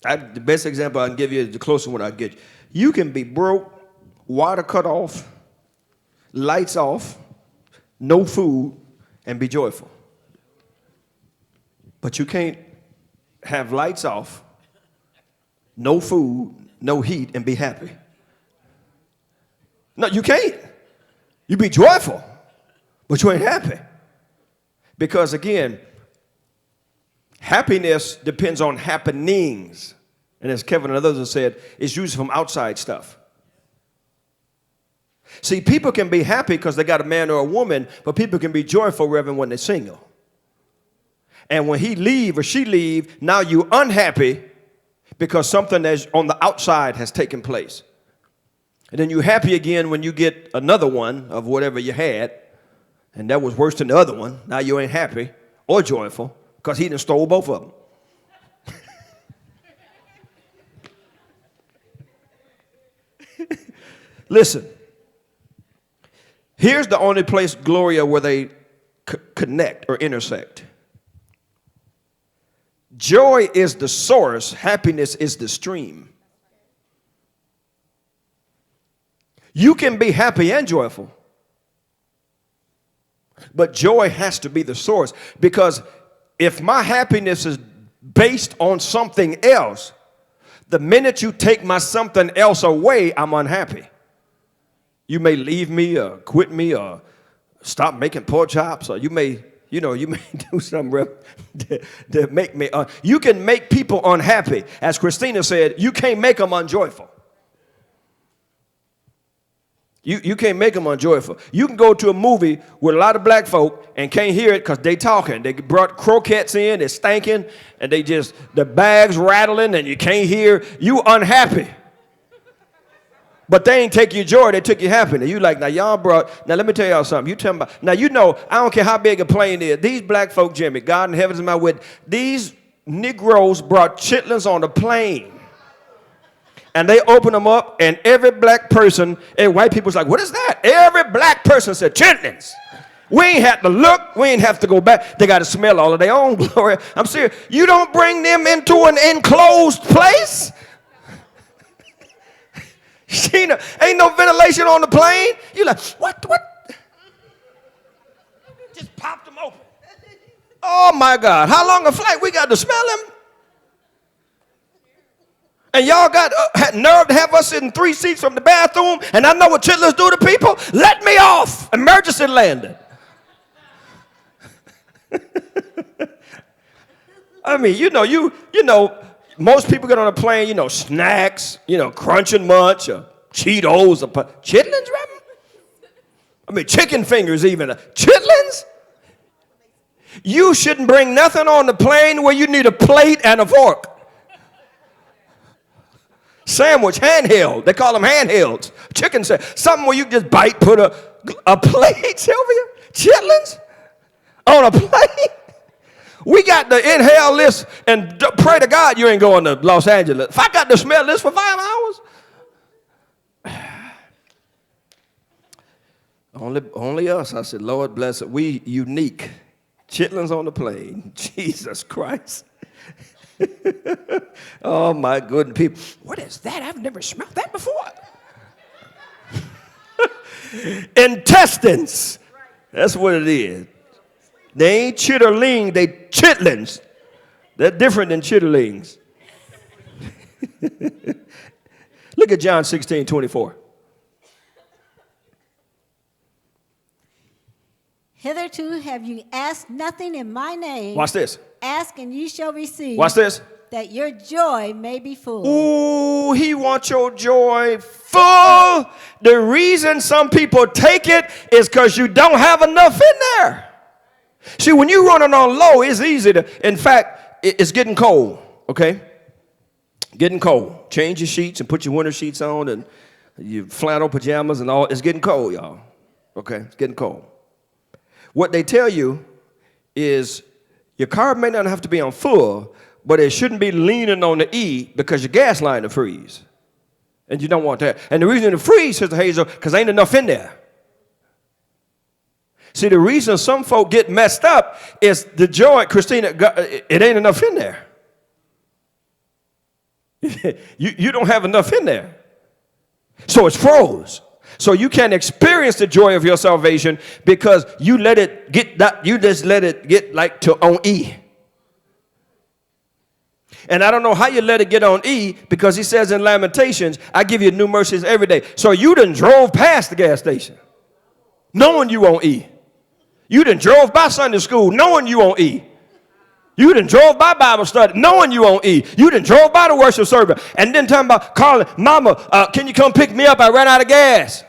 the best example I can give you is the closest one I get. You can be broke, water cut off, lights off, no food, and be joyful. But you can't have lights off, no food, no heat, and be happy. No, you can't. You be joyful, but you ain't happy. Because again, happiness depends on happenings. And as Kevin and others have said, it's usually from outside stuff. See, people can be happy because they got a man or a woman, but people can be joyful, Reverend, when they're single. And when he leave or she leave, now you're unhappy because something that's on the outside has taken place. And then you're happy again when you get another one of whatever you had, and that was worse than the other one. Now you ain't happy or joyful because he done stole both of them. Listen, here's the only place, Gloria, where they connect or intersect. Joy is the source, happiness is the stream. You can be happy and joyful, but joy has to be the source, because if my happiness is based on something else, the minute you take my something else away, I'm unhappy. You may leave me or quit me or stop making pork chops, or you may do something to make me. You can make people unhappy. As Christina said, you can't make them unjoyful. You can't make them unjoyful. You can go to a movie with a lot of black folk and can't hear it because they talking. They brought croquettes in, they're stinking, and the bags rattling, and you can't hear. You unhappy. But they ain't take your joy, they took your happiness. You like, now let me tell y'all something. You tell me about, now I don't care how big a plane is. These black folk, Jimmy, God in heaven is my witness. These Negroes brought chitlins on the plane. And they opened them up, and every black person, and white people's like, what is that? Every black person said, chitlins. We ain't have to look. We ain't have to go back. They got to smell all of their own glory. I'm serious. You don't bring them into an enclosed place. Ain't no ventilation on the plane. You like, what? Just popped them open. Oh, my God. How long a flight? We got to smell them. And y'all got had nerve to have us in 3 seats from the bathroom, and I know what chitlins do to people. Let me off. Emergency landing. I mean, most people get on a plane, snacks, crunching munch, or Cheetos, or chitlins, right? I mean, chicken fingers even. Chitlins? You shouldn't bring nothing on the plane where you need a plate and a fork. Sandwich, handheld. They call them handhelds. Chicken sandwich. Something where you just bite, put a plate, Sylvia? Chitlins? On a plate? We got the inhale list, and pray to God you ain't going to Los Angeles. If I got the smell list for 5 hours, only us. I said, Lord bless it. We unique. Chitlins on the plane. Jesus Christ. Oh my goodness, people. What is that? I've never smelled that before. Intestines. That's what it is. They ain't chitterling, they chitlins. They're different than chitterlings. Look at John 16:24. Hitherto have you asked nothing in my name. Watch this. Ask and you shall receive. Watch this. That your joy may be full. Ooh, he wants your joy full. The reason some people take it is because you don't have enough in there. See, when you're running on low, it's easy to, in fact, it's getting cold, okay? Getting cold. Change your sheets and put your winter sheets on and your flannel pajamas and all. It's getting cold, y'all, okay? It's getting cold. What they tell you is your car may not have to be on full, but it shouldn't be leaning on the E because your gas line will freeze. And you don't want that. And the reason it freeze, Sister Hazel, because ain't enough in there. See, the reason some folk get messed up is the joy, Christina, it ain't enough in there. You don't have enough in there. So it's froze. So you can experience the joy of your salvation because you let it get that, you just let it get like to on E. And I don't know how you let it get on E, because he says in Lamentations, I give you new mercies every day. So you done drove past the gas station knowing you on E. You done drove by Sunday school knowing you on E. You done drove by Bible study knowing you on E. You done drove by the worship service and then talking about calling, Mama, can you come pick me up? I ran out of gas.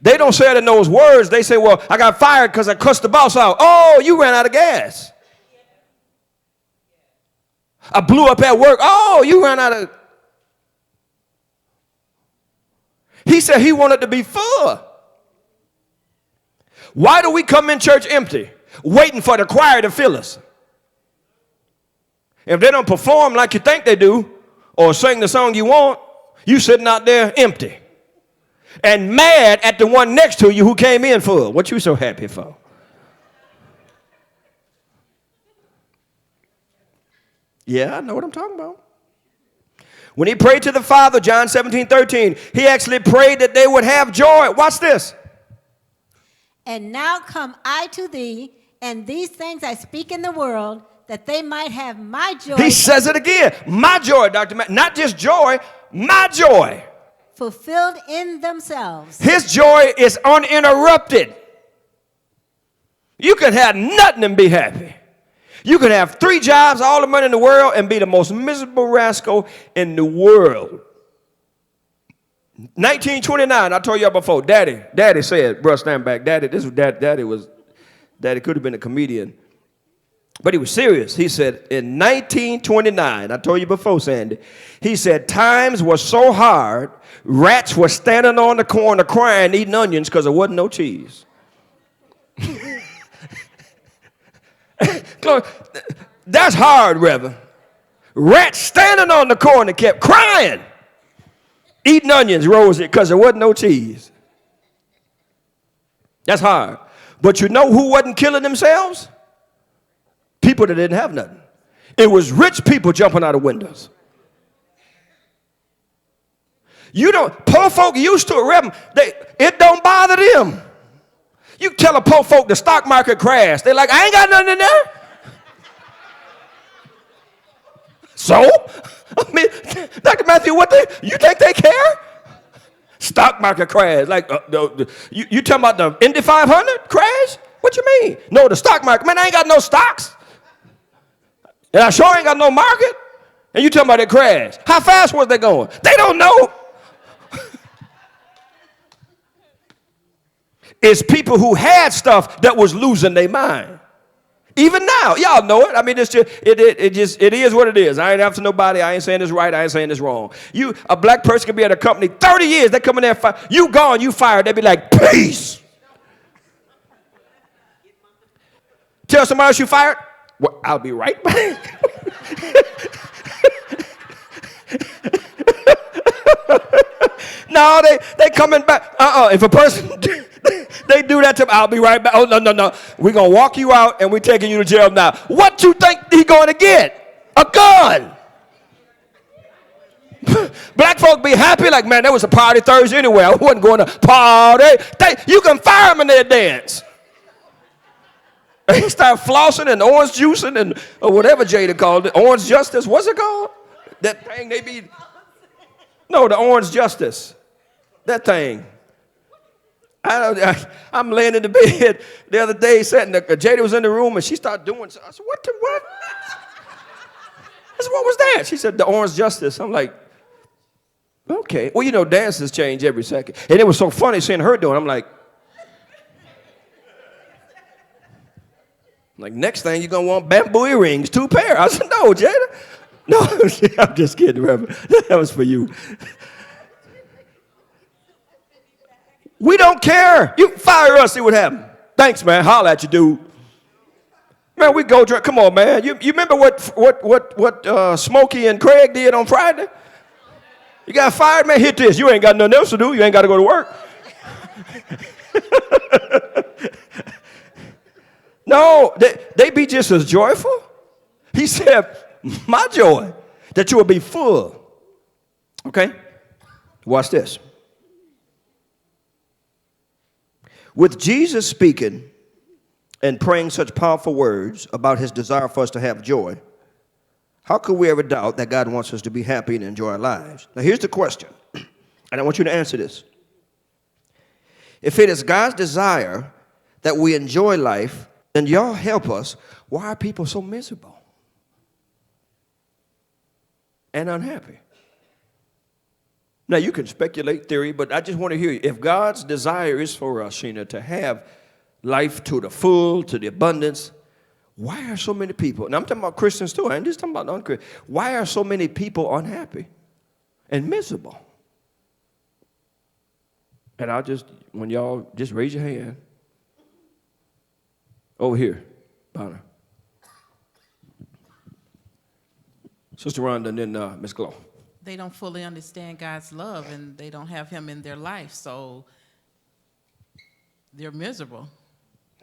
They don't say it in those words. They say, well, I got fired because I cussed the boss out. Oh, you ran out of gas. I blew up at work. Oh, you ran out of. He said he wanted to be full. Why do we come in church empty, waiting for the choir to fill us? If they don't perform like you think they do, or sing the song you want, you sitting out there empty and mad at the one next to you who came in full. What you so happy for? Yeah, I know what I'm talking about. When he prayed to the Father, John 17:13, he actually prayed that they would have joy. Watch this. And now come I to thee, and these things I speak in the world, that they might have my joy. He says it again. My joy, Dr. Matt. Not just joy, my joy. Fulfilled in themselves. His joy is uninterrupted. You can have nothing and be happy. You can have 3 jobs, all the money in the world, and be the most miserable rascal in the world. 1929, I told y'all before, Daddy said, bro, stand back. Daddy could have been a comedian. But he was serious. He said, in 1929, I told you before, Sandy, he said, times were so hard, rats were standing on the corner crying, eating onions because there wasn't no cheese. That's hard, Reverend. Rats standing on the corner kept crying, eating onions, Rosie, because there wasn't no cheese. That's hard. But you know who wasn't killing themselves? People that didn't have nothing. It was rich people jumping out of windows. Poor folk used to it, Reverend. It don't bother them. You tell a poor folk the stock market crashed. They're like, I ain't got nothing in there. So? I mean, Dr. Matthew, you think they care? Stock market crash. Like, you talking about the Indy 500 crash? What you mean? No, the stock market. Man, I ain't got no stocks. And I sure ain't got no market. And you talking about it crash. How fast was they going? They don't know. It's people who had stuff that was losing their mind. Even now, y'all know it. I mean, it is what it is. I ain't after nobody. I ain't saying this right. I ain't saying this wrong. A black person can be at a company 30 years. They come in there, you gone, you fired. They be like, peace. Tell somebody else you fired. Well, I'll be right back. No, they coming back. If a person they do that to me, I'll be right back. Oh, no. We're going to walk you out and we're taking you to jail now. What you think he going to get? A gun. Black folk be happy like, man, there was a party Thursday anyway. I wasn't going to party. You can fire them in their dance. They start flossing and orange juicing and or whatever Jada called it. Orange justice. What's it called? That thing they be. No, the orange justice. That thing. I'm laying in the bed the other day, Jada was in the room and she started doing something. I said, what? I said, what was that? She said, the orange justice. I'm like, okay. Well, dances change every second. And it was so funny seeing her doing it. I'm like, next thing you're going to want bamboo earrings, 2 pair. I said, no, Jada. No, I'm just kidding, Reverend. That was for you. We don't care. You fire us, see what happens. Thanks, man. Holler at you, dude. Man, we go drink. Come on, man. You remember what Smokey and Craig did on Friday? You got fired, man. Hit this. You ain't got nothing else to do. You ain't got to go to work. No, they be just as joyful. He said, my joy, that you will be full. Okay? Watch this. With Jesus speaking and praying such powerful words about his desire for us to have joy, how could we ever doubt that God wants us to be happy and enjoy our lives? Now, here's the question, and I want you to answer this. If it is God's desire that we enjoy life, then y'all help us. Why are people so miserable and unhappy? Now, you can speculate theory, but I just want to hear you. If God's desire is for us, Sheena, to have life to the full, to the abundance, why are so many people, and I'm talking about Christians too, I ain't just talking about non-Christians, why are so many people unhappy and miserable? And I'll just, when y'all just raise your hand. Over here, Bonner. Sister Rhonda and then Miss Glow. They don't fully understand God's love, and they don't have him in their life, so they're miserable.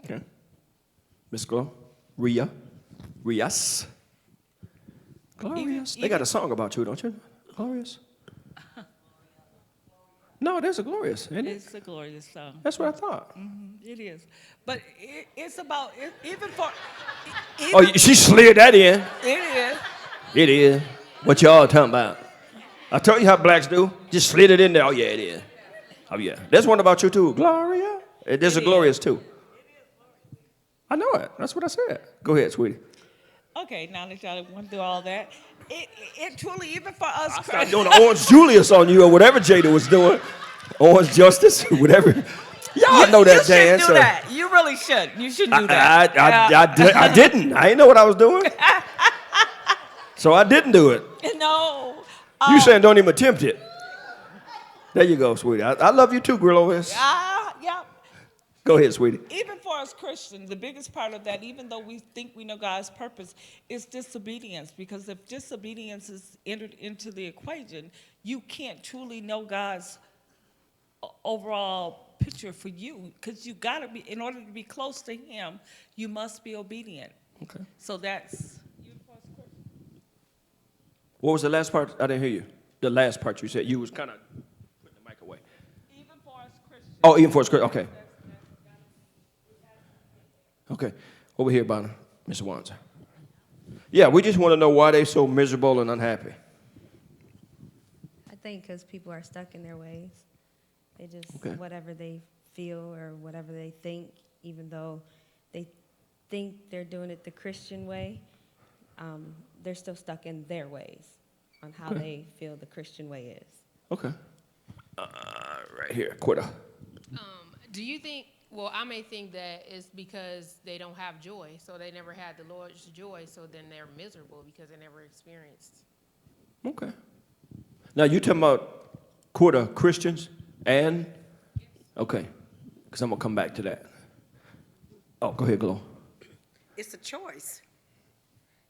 Okay. Miss Glow. Rias. Glorious. They got a song about you, don't you? Glorious. No, there's a glorious, isn't it? It's a glorious song. That's what I thought. It is. But it's about, even for... Oh, she slid that in. It is. It is. What y'all talking about? I told you how blacks do. Just slid it in there. Oh, yeah, it is. Oh, yeah. There's one about you, too. Gloria. There's a glorious, too. I know it. That's what I said. Go ahead, sweetie. Okay, now that y'all went through all that, it truly, even for us... I started doing the Orange Julius on you or whatever Jada was doing. Orange Justice, whatever. Y'all know that dance. You should do that. You really should. You should do that. I didn't. I didn't know what I was doing. So I didn't do it. No. You saying don't even attempt it. There you go, sweetie. I love you too, Grillo. Yeah. Go ahead, sweetie. Even for us Christians, the biggest part of that, even though we think we know God's purpose, is disobedience. Because if disobedience is entered into the equation, you can't truly know God's overall picture for you. Because you got to be, in order to be close to him, you must be obedient. Okay. So that's... What was the last part? I didn't hear you. The last part you said. You was kind of putting the mic away. Even for us Christians. Oh, even for us Christians. Okay. Okay. Over here, Bonner. Mr. Wanzer. Yeah, we just want to know why they're so miserable and unhappy. I think because people are stuck in their ways. They just, whatever they feel or whatever they think, even though they think they're doing it the Christian way, they're still stuck in their ways on how they feel the Christian way is. Okay. Right here, Quitter. Do you think, well, I may think that it's because they don't have joy, so they never had the Lord's joy, so then they're miserable because they never experienced. Okay. Now, you talking about Quitter Christians and? Yes. Okay. Because I'm going to come back to that. Oh, go ahead, Glow. It's a choice.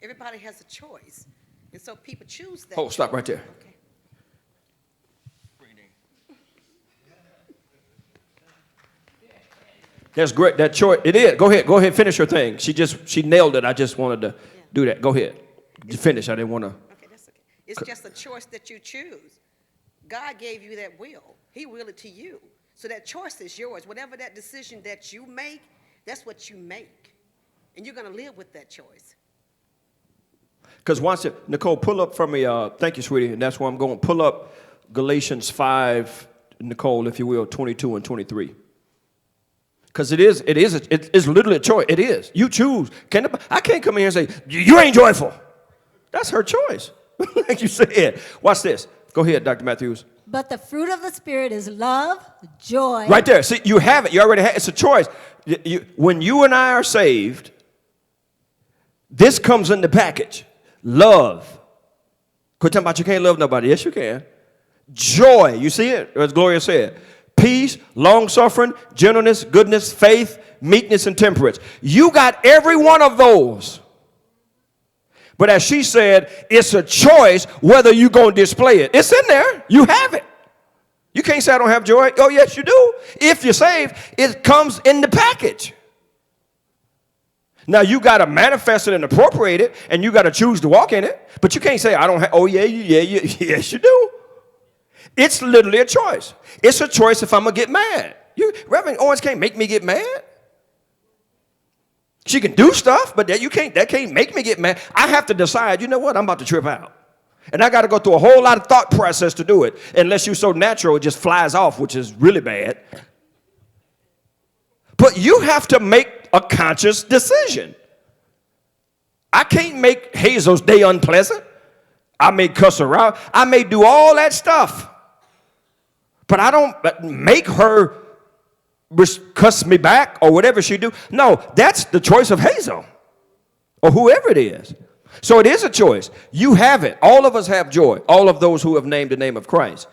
Everybody has a choice. And so people choose that. Oh, stop right there. Okay. That's great. That choice. It is. Go ahead. Finish your thing. She nailed it. I just wanted to do that. Go ahead. Finish. I didn't want to. Okay, that's okay. It's just a choice that you choose. God gave you that will. He willed it to you. So that choice is yours. Whatever that decision that you make, that's what you make. And you're going to live with that choice. Because once it, Nicole, pull up for me. Thank you, sweetie. And that's where I'm going. Pull up Galatians 5, Nicole, if you will, 22 and 23. Because it is literally a choice. It is. You choose. I can't come in here and say, you ain't joyful. That's her choice. Like you said. Watch this. Go ahead, Dr. Matthews. But the fruit of the Spirit is love, joy. Right there. See, you have it. You already have it. It's a choice. When you and I are saved, this comes in the package. Love. Quit talking about you can't love nobody. Yes, you can. Joy. You see it? As Gloria said. Peace, long-suffering, gentleness, goodness, faith, meekness, and temperance. You got every one of those. But as she said, it's a choice whether you're going to display it. It's in there. You have it. You can't say I don't have joy. Oh, yes, you do. If you're saved, it comes in the package. Now, you got to manifest it and appropriate it, and you got to choose to walk in it. But you can't say, I don't have, oh, yes, you do. It's literally a choice. It's a choice if I'm going to get mad. Reverend Owens can't make me get mad. She can do stuff, but that can't make me get mad. I have to decide, you know what, I'm about to trip out. And I got to go through a whole lot of thought process to do it. Unless you're so natural, it just flies off, which is really bad. But you have to make a conscious decision. I can't make Hazel's day unpleasant. I may cuss her out. I may do all that stuff. But I don't make her cuss me back or whatever she do. No, that's the choice of Hazel or whoever it is. So it is a choice. You have it. All of us have joy. All of those who have named the name of Christ.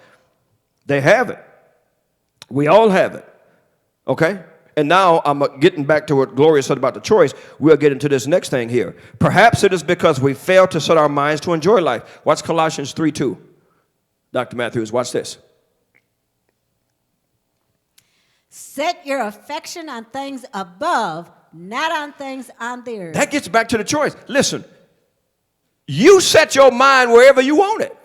They have it. We all have it. Okay? And now I'm getting back to what Gloria said about the choice. We'll get into this next thing here. Perhaps it is because we fail to set our minds to enjoy life. Watch Colossians 3:2. Dr. Matthews, watch this. Set your affection on things above, not on things on the earth. That gets back to the choice. Listen, you set your mind wherever you want it.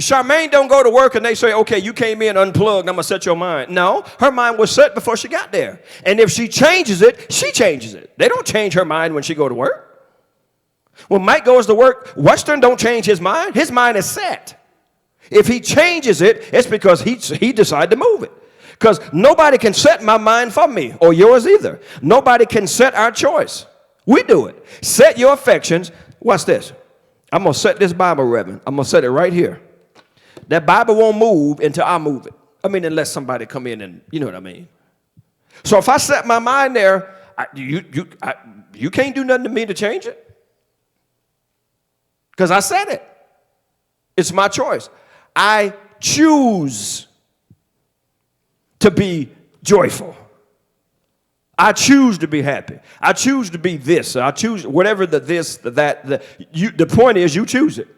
Charmaine don't go to work and they say, okay, you came in unplugged, I'm going to set your mind. No, her mind was set before she got there. And if she changes it, she changes it. They don't change her mind when she go to work. When Mike goes to work, Western don't change his mind. His mind is set. If he changes it, it's because he decided to move it. Because nobody can set my mind for me or yours either. Nobody can set our choice. We do it. Set your affections. Watch this. I'm going to set this Bible, Reverend. I'm going to set it right here. That Bible won't move until I move it. I mean, unless somebody come in and, you know what I mean. So if I set my mind there, you can't do nothing to me to change it. Because I said it. It's my choice. I choose to be joyful. I choose to be happy. I choose to be this. I choose whatever the this, the that. The point is you choose it.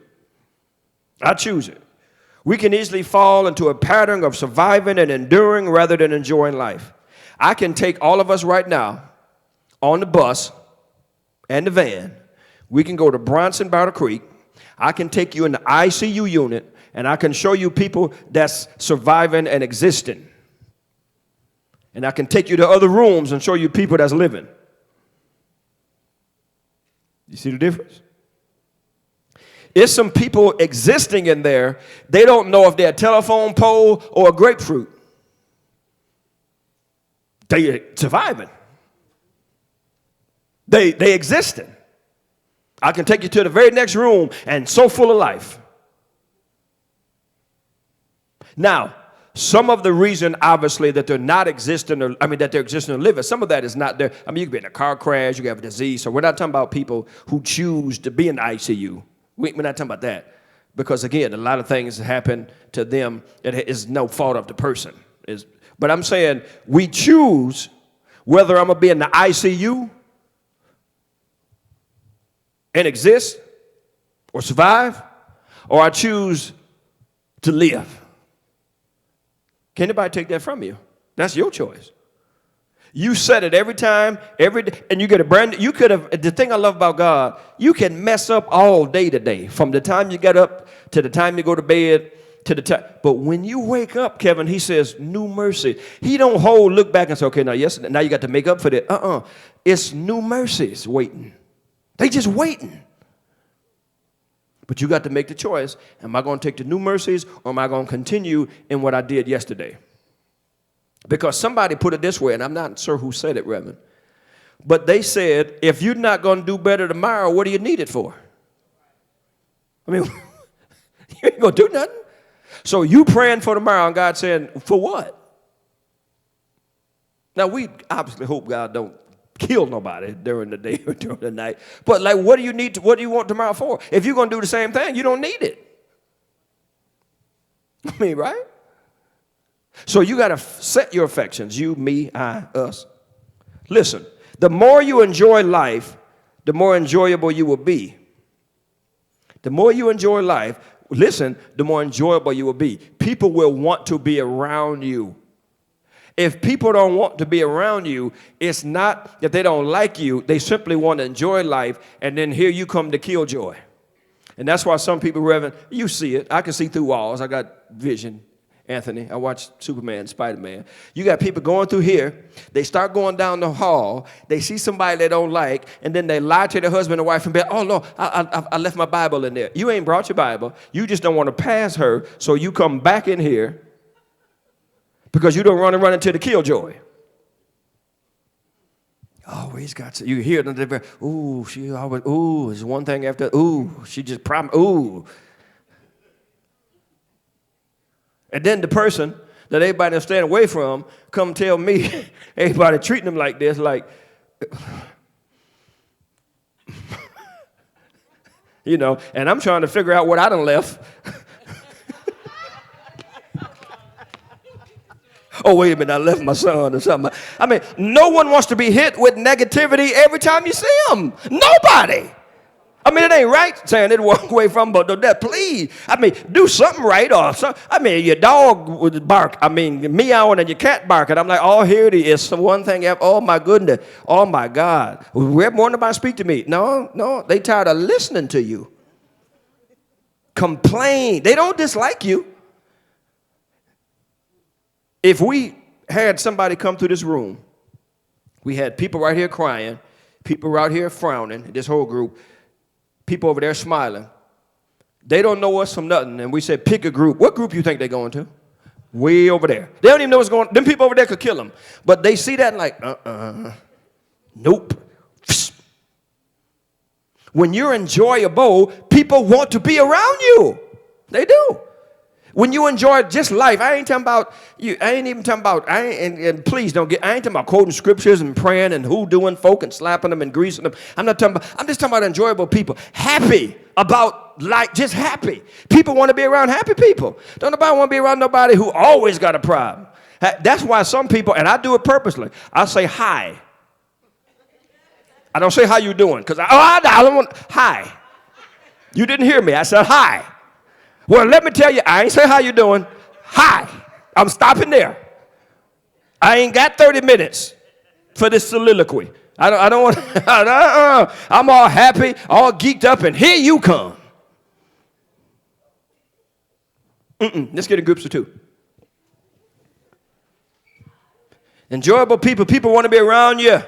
I choose it. We can easily fall into a pattern of surviving and enduring rather than enjoying life. I can take all of us right now on the bus and the van. We can go to Bronson Battle Creek. I can take you in the ICU unit, and I can show you people that's surviving and existing. And I can take you to other rooms and show you people that's living. You see the difference? There's some people existing in there. They don't know if they're a telephone pole or a grapefruit. They surviving. They existing. I can take you to the very next room and so full of life. Now, some of the reason, obviously, that they're not existing, that they're existing or living, some of that is not there. I mean, you could be in a car crash, you could have a disease. So we're not talking about people who choose to be in the ICU. We're not talking about that. Because, again, a lot of things happen to them that is no fault of the person. But I'm saying we choose whether I'm going to be in the ICU and exist or survive, or I choose to live. Can anybody take that from you? That's your choice. You set it every time, every day, and you get a brand. You could have. The thing I love about God, you can mess up all day today, from the time you get up to the time you go to bed to the time. But when you wake up, Kevin, He says new mercy. He don't look back and say, okay, now you got to make up for that. It's new mercies waiting. They just waiting. But you got to make the choice. Am I going to take the new mercies, or am I going to continue in what I did yesterday? Because somebody put it this way, and I'm not sure who said it, Reverend. But they said, if you're not going to do better tomorrow, what do you need it for? I mean, you ain't going to do nothing. So you praying for tomorrow, and God saying, for what? Now, we obviously hope God don't kill nobody during the day or during the night. But like, what do you want tomorrow for? If you're going to do the same thing, you don't need it. I mean, right? So you got to set your affections. You, me, I, us. Listen, the more you enjoy life, the more enjoyable you will be. The more you enjoy life, listen, the more enjoyable you will be. People will want to be around you. If people don't want to be around you, it's not that they don't like you. They simply want to enjoy life, and then here you come to kill joy. And that's why some people, Reverend, you see it. I can see through walls. I got vision. Anthony. I watched Superman, Spider-Man. You got people going through here. They start going down the hall. They see somebody they don't like, and then they lie to their husband and wife and be, oh, no, I left my Bible in there. You ain't brought your Bible. You just don't want to pass her, so you come back in here because you don't run into the killjoy. Always got to, you hear them, ooh, she always, ooh, it's one thing after, ooh, she just ooh. And then the person that everybody is staying away from come tell me, everybody treating them like this, like, you know, and I'm trying to figure out what I done left. Oh, wait a minute, I left my son or something. I mean, no one wants to be hit with negativity every time you see them. Nobody. I mean, it ain't right saying it walk away from, but that, please. I mean, do something right or something. I mean, your dog would bark. I mean, meowing and your cat barking. I'm like, oh, here it is. One thing, oh, my goodness. Oh, my God. Where more nobody speak to me? No, they tired of listening to you. Complain. They don't dislike you. If we had somebody come through this room, we had people right here crying, people right here frowning, this whole group, people over there smiling. They don't know us from nothing, and we said, pick a group. What group you think they're going to? Way over there. They don't even know what's going on. Them people over there could kill them. But they see that and like, nope. When you're enjoyable, people want to be around you. They do. When you enjoy just life, I ain't talking about you. I ain't even talking about. And please don't get. I ain't talking about quoting scriptures and praying and hoodooing folk and slapping them and greasing them. I'm not talking about. I'm just talking about enjoyable people, happy about life, just happy. People want to be around happy people. Don't nobody want to be around nobody who always got a problem. That's why some people, and I do it purposely. I say hi. I don't say how you doing because I don't want hi. You didn't hear me. I said hi. Well, let me tell you, I ain't say how you doing. Hi. I'm stopping there. I ain't got 30 minutes for this soliloquy. I don't want I'm all happy, all geeked up, and here you come. Let's get in groups of two. Enjoyable people. People want to be around you.